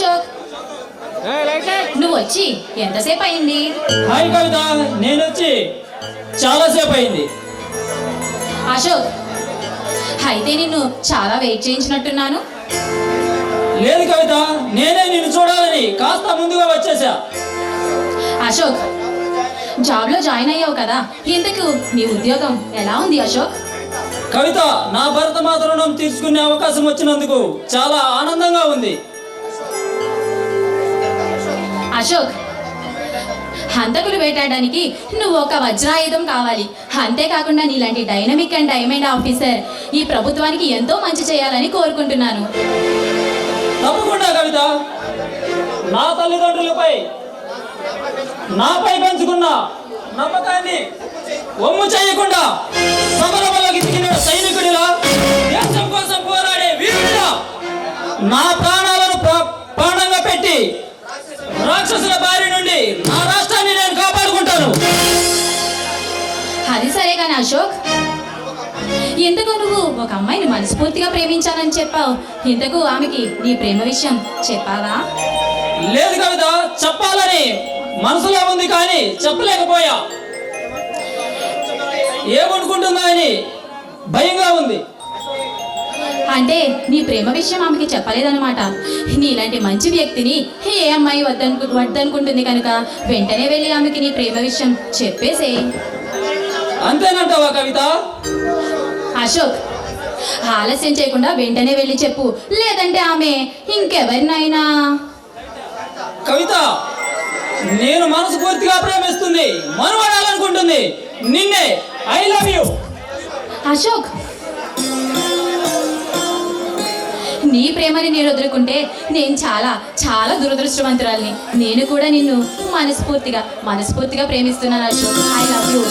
అశోక్, నువ్వు వచ్చి ఎంతసేపు అయింది? హాయ్ కవిత, నేను వచ్చి చాలాసేపు అయింది. అశోక్, అయితే నిన్ను చాలా వెయిట్ చేయించినట్టున్నాను. లేదు కవిత, నేనే నిన్ను చూడాలని కాస్త ముందుగా వచ్చేసా. అశోక్, జాబ్లో జాయిన్ అయ్యావు కదా, ఇంతకు నీ ఉద్యోగం ఎలా ఉంది అశోక్? కవిత, నా భరతమాత రుణం తీర్చుకునే అవకాశం వచ్చినందుకు చాలా ఆనందంగా ఉంది. అశోక్, హంతకులు వేటాడడానికి నువ్వు ఒక వజ్రాయుధం కావాలి. అంతేకాకుండా నీలాంటి డైనమిక్ అండ్ డైమండ్ ఆఫీసర్ ఈ ప్రభుత్వానికి ఎంతో మంచి చేయాలని కోరుకుంటున్నాను. తప్పకుండా కవిత, నా తల్లిదండ్రులపై నాపై పెంచుకున్న నమ్మకాన్ని ఒమ్ము చేయకుండా సమరములోకి దిగిన సైనికుడిలా, దేశం కోసం పోరాడే వీరుడిలా నా ప్రాణాలను ప్రాణంగా పెట్టి రాక్షసుల బారి నుండి నా రాష్ట్రాన్ని నేను కాపాడుకుంటాను. అది సరే కానీ అశోక్, ఇంతకు నువ్వు ఒక అమ్మాయిని మనస్ఫూర్తిగా ప్రేమించానని చెప్పావు. ఇంతకు ఆమెకి నీ ప్రేమ విషయం చెప్పావా? లేదు కవిత, చెప్పాలని మనసులో ఉంది కానీ చెప్పలేకపోయా. ఏమనుకుంటుందా అని భయంగా ఉంది. అంటే నీ ప్రేమ విషయం ఆమెకి చెప్పలేదన్నమాట. నీలాంటి మంచి వ్యక్తిని ఏ అమ్మాయి వద్దనుకుంటుంది కనుక వెంటనే వెళ్ళి ఆమెకి నీ ప్రేమ విషయం చెప్పేసే. అంతేనంటావా కవిత? అశోక్, ఆలస్యం చేయకుండా వెంటనే వెళ్ళి చెప్పు, లేదంటే ఆమె ఇంకెవరినైనా. కవిత, నేను మనస్ఫూర్తిగా ప్రేమిస్తుంది, మనవడాలనుకుంటుంది నిన్నే. I love you. అశోక్, నీ ప్రేమని నేను వదులుకుంటే నేను చాలా చాలా దురదృష్టవంతురాలిని. నేను కూడా నిన్ను మనస్ఫూర్తిగా ప్రేమిస్తున్నాను అశోక్. I love you.